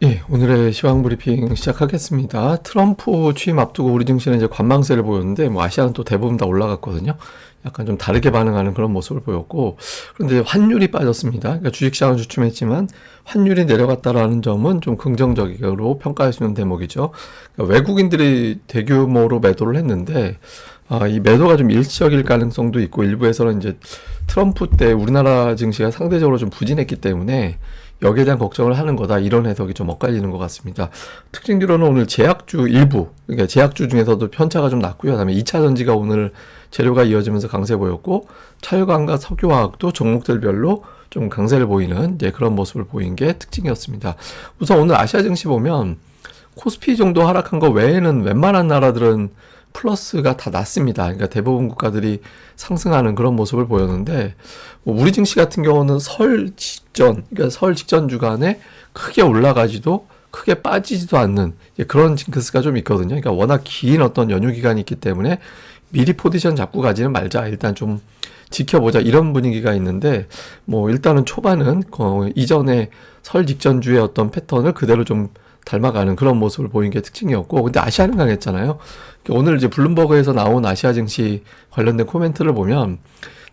예, 오늘의 시황 브리핑 시작하겠습니다. 트럼프 취임 앞두고 우리 증시는 이제 관망세를 보였는데, 아시아는 또 대부분 다 올라갔거든요. 약간 좀 다르게 반응하는 그런 모습을 보였고, 그런데 환율이 빠졌습니다. 그러니까 주식시장은 주춤했지만 환율이 내려갔다라는 점은 좀 긍정적으로 평가할 수 있는 대목이죠. 그러니까 외국인들이 대규모로 매도를 했는데, 이 매도가 좀 일시적일 가능성도 있고, 일부에서는 이제 트럼프 때 우리나라 증시가 상대적으로 좀 부진했기 때문에 여기에 대한 걱정을 하는 거다, 이런 해석이 좀 엇갈리는 것 같습니다. 특징적으로는 오늘 제약주 일부, 그러니까 제약주 중에서도 편차가 좀 났고요. 그다음에 2차 전지가 오늘 재료가 이어지면서 강세 보였고, 철강과 석유화학도 종목들별로 좀 강세를 보이는 이제 그런 모습을 보인 게 특징이었습니다. 우선 오늘 아시아 증시 보면 코스피 정도 하락한 거 외에는 웬만한 나라들은 플러스가 다 났습니다. 그러니까 대부분 국가들이 상승하는 그런 모습을 보였는데, 우리 증시 같은 경우는 설 직전, 그러니까 설 직전 주간에 크게 올라가지도 크게 빠지지도 않는 그런 징크스가 좀 있거든요. 그러니까 워낙 긴 어떤 연휴 기간이 있기 때문에 미리 포지션 잡고 가지는 말자, 일단 좀 지켜보자, 이런 분위기가 있는데, 일단은 초반은 이전에 설 직전 주의 어떤 패턴을 그대로 좀 닮아가는 그런 모습을 보인 게 특징이었고, 근데 아시아는 강했잖아요. 오늘 이제 블룸버그에서 나온 아시아 증시 관련된 코멘트를 보면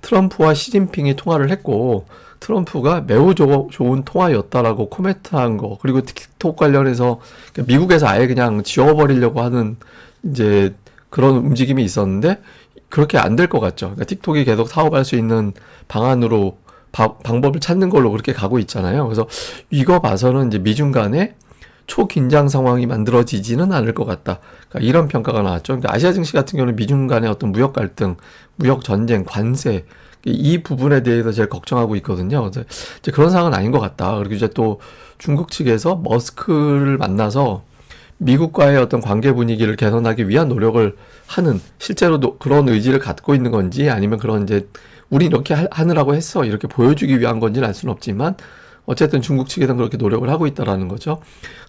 트럼프와 시진핑이 통화를 했고, 트럼프가 매우 좋은 통화였다라고 코멘트한 거, 그리고 틱톡 관련해서 미국에서 아예 그냥 지워버리려고 하는 이제 그런 움직임이 있었는데, 그렇게 안 될 것 같죠. 그러니까 틱톡이 계속 사업할 수 있는 방안으로 방법을 찾는 걸로 그렇게 가고 있잖아요. 그래서 이거 봐서는 이제 미중 간에 초긴장 상황이 만들어지지는 않을 것 같다, 그러니까 이런 평가가 나왔죠. 그러니까 아시아 증시 같은 경우는 미중 간의 어떤 무역 갈등, 무역 전쟁, 관세, 이 부분에 대해서 제일 걱정하고 있거든요. 그래서 이제 그런 상황은 아닌 것 같다. 그리고 이제 또 중국 측에서 머스크를 만나서 미국과의 어떤 관계 분위기를 개선하기 위한 노력을 하는, 실제로도 그런 의지를 갖고 있는 건지, 아니면 그런 이제 우리 이렇게 하느라고 했어, 이렇게 보여주기 위한 건지는 알 수는 없지만, 어쨌든 중국 측에서는 그렇게 노력을 하고 있다라는 거죠.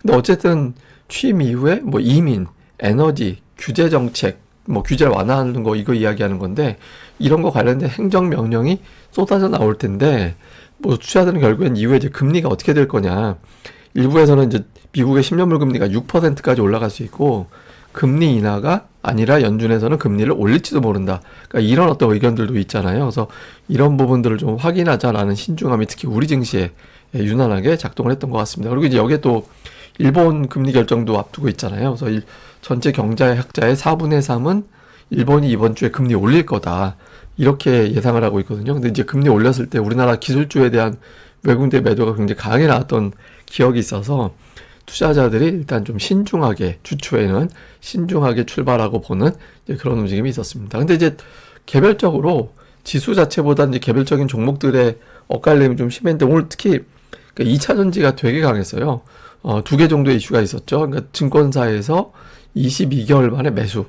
근데 어쨌든 취임 이후에 이민, 에너지, 규제 정책, 규제를 완화하는 거, 이거 이야기하는 건데, 이런 거 관련된 행정 명령이 쏟아져 나올 텐데, 투자자들은 결국엔 이후에 이제 금리가 어떻게 될 거냐. 일부에서는 이제 미국의 10년물 금리가 6%까지 올라갈 수 있고, 금리 인하가 아니라 연준에서는 금리를 올릴지도 모른다, 그러니까 이런 어떤 의견들도 있잖아요. 그래서 이런 부분들을 좀 확인하자라는 신중함이 특히 우리 증시에 유난하게 작동을 했던 것 같습니다. 그리고 이제 여기에 또 일본 금리 결정도 앞두고 있잖아요. 그래서 전체 경제학자의 4분의 3은 일본이 이번 주에 금리 올릴 거다, 이렇게 예상을 하고 있거든요. 근데 이제 금리 올렸을 때 우리나라 기술주에 대한 외국인들 매도가 굉장히 강하게 나왔던 기억이 있어서, 투자자들이 일단 좀 신중하게, 주초에는 신중하게 출발하고 보는 그런 움직임이 있었습니다. 근데 이제 개별적으로 지수 자체보다 이제 개별적인 종목들의 엇갈림이 좀 심했는데, 오늘 특히 2차 전지가 되게 강했어요. 2개 정도의 이슈가 있었죠. 그러니까 증권사에서 22개월 만에 매수.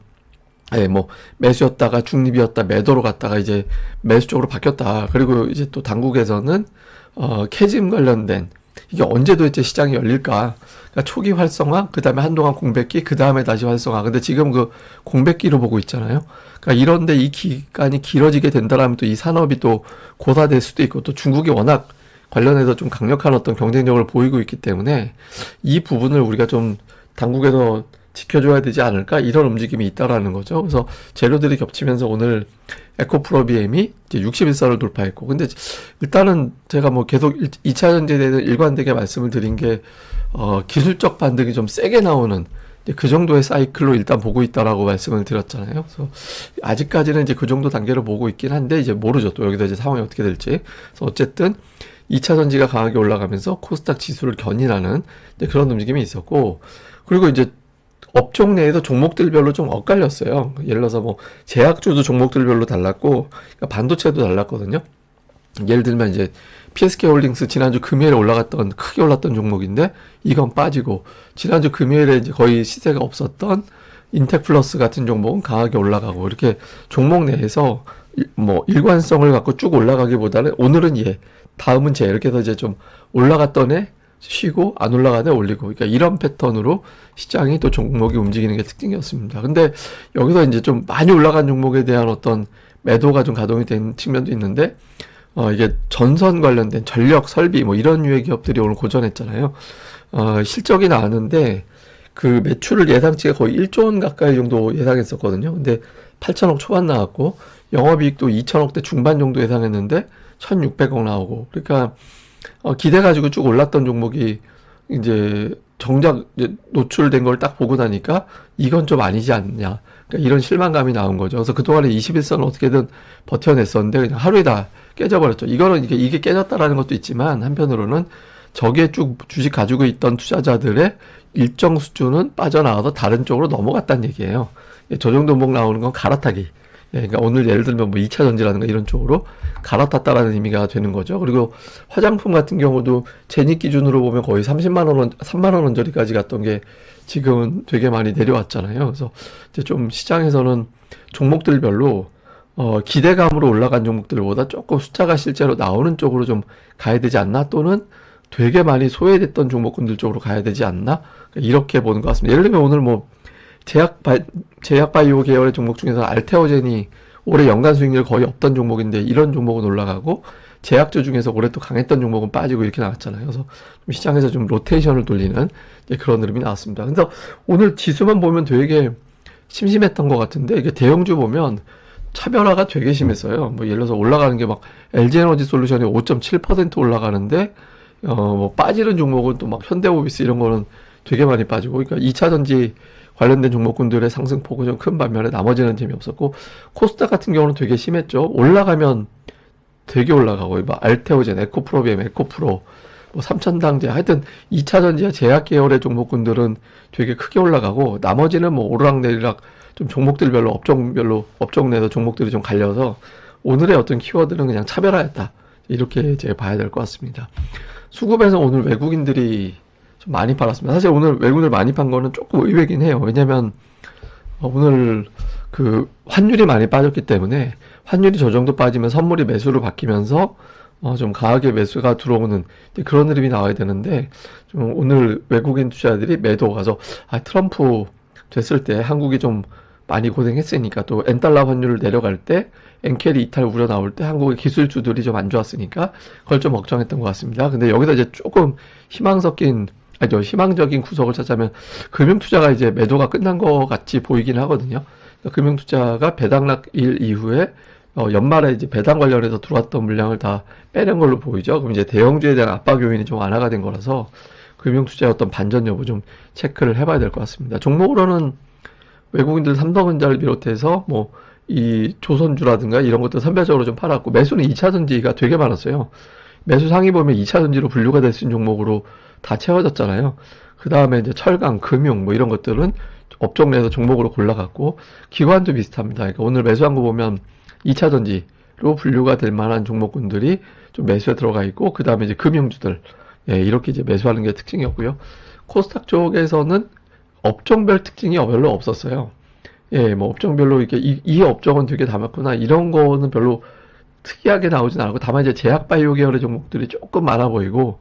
매수였다가 중립이었다 매도로 갔다가 이제 매수 쪽으로 바뀌었다. 그리고 이제 또 당국에서는 캐즘 관련된, 이게 언제 도대체 시장이 열릴까? 그러니까 초기 활성화, 그 다음에 한동안 공백기, 그 다음에 다시 활성화. 근데 지금 그 공백기로 보고 있잖아요. 그러니까 이런데 이 기간이 길어지게 된다라면 또 이 산업이 또 고사될 수도 있고, 또 중국이 워낙 관련해서 좀 강력한 어떤 경쟁력을 보이고 있기 때문에 이 부분을 우리가 좀 당국에서 지켜줘야 되지 않을까, 이런 움직임이 있다라는 거죠. 그래서 재료들이 겹치면서 오늘 에코프로비엠이 이제 61선을 돌파했고, 근데 일단은 제가 계속 2차 전지에 대해서 일관되게 말씀을 드린 게, 기술적 반등이 좀 세게 나오는 그 정도의 사이클로 일단 보고 있다라고 말씀을 드렸잖아요. 그래서 아직까지는 이제 그 정도 단계로 보고 있긴 한데, 이제 모르죠. 또 여기서 이제 상황이 어떻게 될지. 그래서 어쨌든 2차 전지가 강하게 올라가면서 코스닥 지수를 견인하는 그런 움직임이 있었고, 그리고 이제 업종 내에서 종목들별로 좀 엇갈렸어요. 예를 들어서 제약주도 종목들별로 달랐고, 그러니까 반도체도 달랐거든요. 예를 들면 이제 PSK홀딩스 지난주 금요일에 크게 올랐던 종목인데, 이건 빠지고, 지난주 금요일에 이제 거의 시세가 없었던 인텍플러스 같은 종목은 강하게 올라가고, 이렇게 종목 내에서 일관성을 갖고 쭉 올라가기보다는 오늘은 다음은 이렇게 해서 이제 좀 올라갔던 애 쉬고, 안 올라가네 올리고, 그러니까 이런 패턴으로 시장이 또 종목이 움직이는 게 특징이었습니다. 근데 여기서 이제 좀 많이 올라간 종목에 대한 어떤 매도가 좀 가동이 된 측면도 있는데, 이게 전선 관련된 전력 설비 이런 유해 기업들이 오늘 고전했잖아요. 실적이 나왔는데 그 매출을 예상치가 거의 1조 원 가까이 정도 예상했었거든요. 근데 8천억 초반 나왔고 영업이익도 2천억대 중반 정도 예상했는데 1,600억 나오고 그러니까 기대 가지고 쭉 올랐던 종목이 이제 정작 이제 노출된 걸 딱 보고 나니까 이건 좀 아니지 않냐. 그러니까 이런 실망감이 나온 거죠. 그래서 그동안에 21선을 어떻게든 버텨냈었는데 그냥 하루에 다 깨져버렸죠. 이거는 이게 깨졌다라는 것도 있지만 한편으로는 저기에 쭉 주식 가지고 있던 투자자들의 일정 수준은 빠져나와서 다른 쪽으로 넘어갔다는 얘기예요. 저 정도 종목 나오는 건 갈아타기. 그러니까 오늘 예를 들면 뭐 2차 전지라든가 이런 쪽으로 갈아탔다라는 의미가 되는 거죠. 그리고 화장품 같은 경우도 제닛 기준으로 보면 거의 30만 원, 3만 원 언저리까지 갔던 게 지금은 되게 많이 내려왔잖아요. 그래서 이제 좀 시장에서는 종목들별로 기대감으로 올라간 종목들보다 조금 숫자가 실제로 나오는 쪽으로 좀 가야 되지 않나? 또는 되게 많이 소외됐던 종목군들 쪽으로 가야 되지 않나? 이렇게 보는 것 같습니다. 예를 들면 오늘 뭐 제약바이오 계열의 종목 중에서 알테오젠이 올해 연간 수익률 거의 없던 종목인데 이런 종목은 올라가고 제약주 중에서 올해 또 강했던 종목은 빠지고 이렇게 나왔잖아요. 그래서 좀 시장에서 좀 로테이션을 돌리는 그런 흐름이 나왔습니다. 그래서 오늘 지수만 보면 되게 심심했던 것 같은데 이게 대형주 보면 차별화가 되게 심했어요. 뭐 예를 들어서 올라가는 게 막 LG에너지 솔루션이 5.7% 올라가는데 뭐 빠지는 종목은 또 막 현대오비스 이런 거는 되게 많이 빠지고 그러니까 2차 전지 관련된 종목군들의 상승폭은 좀 큰 반면에 나머지는 재미없었고 코스닥 같은 경우는 되게 심했죠. 올라가면 되게 올라가고 뭐 알테오젠, 에코프로비엠, 에코프로 뭐 삼천당제 하여튼 2차 전지와 제약 계열의 종목군들은 되게 크게 올라가고 나머지는 뭐 오르락내리락 좀 종목들별로 업종 내에서 종목들이 좀 갈려서 오늘의 어떤 키워드는 그냥 차별화였다. 이렇게 이제 봐야 될 것 같습니다. 수급에서 오늘 외국인들이 좀 많이 팔았습니다. 사실 오늘 외국인들 많이 판 거는 조금 의외긴 해요. 왜냐면 오늘 그 환율이 많이 빠졌기 때문에 환율이 저 정도 빠지면 선물이 매수로 바뀌면서 좀 강하게 매수가 들어오는 그런 흐름이 나와야 되는데 좀 오늘 외국인 투자자들이 매도 가서 트럼프 됐을 때 한국이 좀 많이 고생했으니까 또 엔달러 환율을 내려갈 때 엔캐리 이탈 우려 나올 때 한국의 기술주들이 좀 안 좋았으니까 그걸 좀 걱정했던 것 같습니다. 근데 여기서 이제 조금 희망적인 구석을 찾자면 금융투자가 이제 매도가 끝난 것 같이 보이긴 하거든요. 그러니까 금융투자가 배당락일 이후에 연말에 이제 배당 관련해서 들어왔던 물량을 다 빼낸 걸로 보이죠. 그럼 이제 대형주에 대한 압박 요인이 좀 완화가 된 거라서 금융투자의 어떤 반전 여부 좀 체크를 해봐야 될 것 같습니다. 종목으로는 외국인들 삼성전자를 비롯해서 뭐 이 조선주라든가 이런 것들 선별적으로 좀 팔았고 매수는 2차 전지가 되게 많았어요. 매수 상위 보면 2차 전지로 분류가 될 수 있는 종목으로 다 채워졌잖아요. 그 다음에 이제 철강, 금융 뭐 이런 것들은 업종 내에서 종목으로 골라갔고 기관도 비슷합니다. 그러니까 오늘 매수한 거 보면 2차 전지로 분류가 될 만한 종목군들이 좀 매수에 들어가 있고 그 다음에 이제 금융주들 이렇게 이제 매수하는 게 특징이었고요. 코스닥 쪽에서는 업종별 특징이 별로 없었어요. 뭐 업종별로 이렇게 이 업종은 되게 담았구나 이런 거는 별로 특이하게 나오진 않고 다만 이제 제약바이오 계열의 종목들이 조금 많아 보이고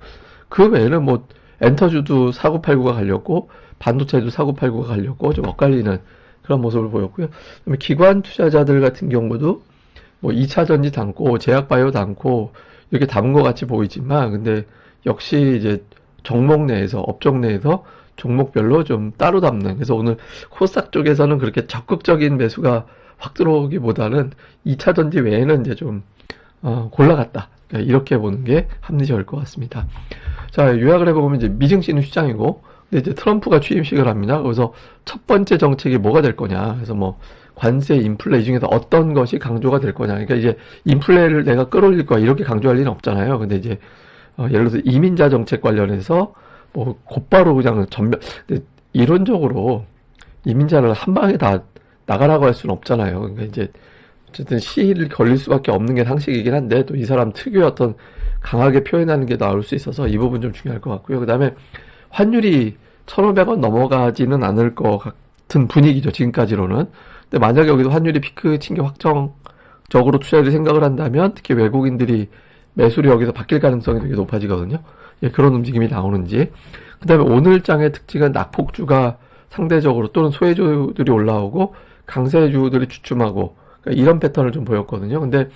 그 외에는 뭐 엔터주도 사고팔고가 갈렸고 반도체도 사고팔고가 갈렸고 좀 엇갈리는 그런 모습을 보였고요. 그다음에 기관 투자자들 같은 경우도 뭐 2차 전지 담고 제약바이오 담고 이렇게 담은 것 같이 보이지만 근데 역시 이제 종목 내에서 업종 내에서 종목별로 좀 따로 담는 그래서 오늘 코스닥 쪽에서는 그렇게 적극적인 매수가 확 들어오기보다는 2차 전지 외에는 이제 좀 골라갔다. 그러니까 이렇게 보는 게 합리적일 것 같습니다. 자, 요약을 해보면 이제 미증시는 시장이고, 근데 이제 트럼프가 취임식을 합니다. 그래서 첫 번째 정책이 뭐가 될 거냐. 그래서 뭐 관세, 인플레 이 중에서 어떤 것이 강조가 될 거냐. 그러니까 이제 인플레를 내가 끌어올릴 거야. 이렇게 강조할 리는 없잖아요. 근데 이제 예를 들어서 이민자 정책 관련해서 뭐 곧바로 그냥 근데 이론적으로 이민자를 한 방에 다 나가라고 할 수는 없잖아요. 그러니까 이제 어쨌든 시일을 걸릴 수밖에 없는 게 상식이긴 한데 또 이 사람 특유의 어떤 강하게 표현하는 게 나올 수 있어서 이 부분 좀 중요할 것 같고요. 그 다음에 환율이 1,500원 넘어가지는 않을 것 같은 분위기죠. 지금까지로는. 근데 만약에 여기서 환율이 피크 친 게 확정적으로 투자를 생각을 한다면 특히 외국인들이 매수를 여기서 바뀔 가능성이 되게 높아지거든요. 그런 움직임이 나오는지. 그 다음에 오늘 장의 특징은 낙폭주가 상대적으로 또는 소외주들이 올라오고 강세주들이 주춤하고 그러니까 이런 패턴을 좀 보였거든요. 근데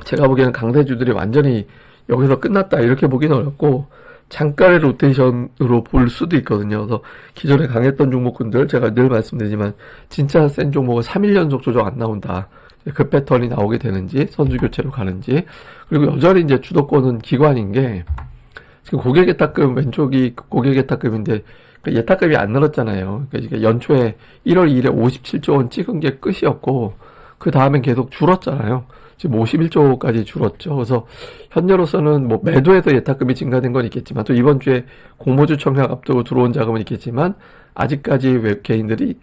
제가 보기에는 강세주들이 완전히 여기서 끝났다 이렇게 보기는 어렵고 장가의 로테이션으로 볼 수도 있거든요. 그래서 기존에 강했던 종목군들 제가 늘 말씀드리지만 진짜 센 종목은 3일 연속 조정 안 나온다. 그 패턴이 나오게 되는지 선수 교체로 가는지 그리고 여전히 이제 주도권은 기관인 게 지금 고객 예탁금 왼쪽이 고객 예탁금인데 그 예탁금이 안 늘었잖아요. 그러니까 연초에 1월 2일에 57조 원 찍은 게 끝이었고 그 다음엔 계속 줄었잖아요. 지금 51조까지 줄었죠. 그래서 현재로서는 뭐 매도해서 예탁금이 증가된 건 있겠지만 또 이번 주에 공모주 청약 앞두고 들어온 자금은 있겠지만 아직까지 외 개인들이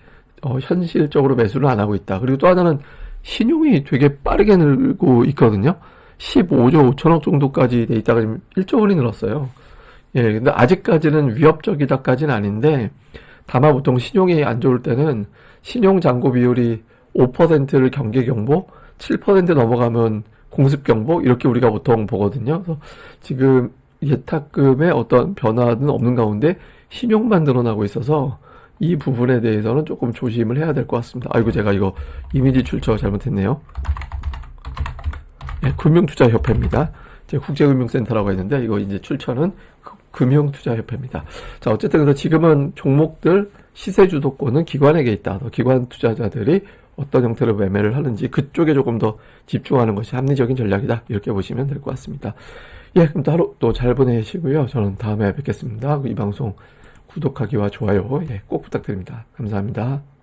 현실적으로 매수를 안 하고 있다. 그리고 또 하나는 신용이 되게 빠르게 늘고 있거든요. 15조 5천억 정도까지 돼 있다가 지금 1조 원이 늘었어요. 예, 근데 아직까지는 위협적이다까지는 아닌데 다만 보통 신용이 안 좋을 때는 신용 잔고 비율이 5%를 경계 경보, 7% 넘어가면 공습 경보 이렇게 우리가 보통 보거든요. 그래서 지금 예탁금의 어떤 변화는 없는 가운데 신용만 늘어나고 있어서 이 부분에 대해서는 조금 조심을 해야 될 것 같습니다. 아이고 제가 이거 이미지 출처 잘못했네요. 네, 금융투자협회입니다. 제가 국제금융센터라고 했는데 이거 이제 출처는 금융투자협회입니다. 자 어쨌든 그래서 지금은 종목들 시세 주도권은 기관에게 있다. 기관 투자자들이 어떤 형태로 매매를 하는지 그쪽에 조금 더 집중하는 것이 합리적인 전략이다. 이렇게 보시면 될 것 같습니다. 예, 그럼 또 하루 또 잘 보내시고요. 저는 다음에 뵙겠습니다. 이 방송 구독하기와 좋아요 꼭 부탁드립니다. 감사합니다.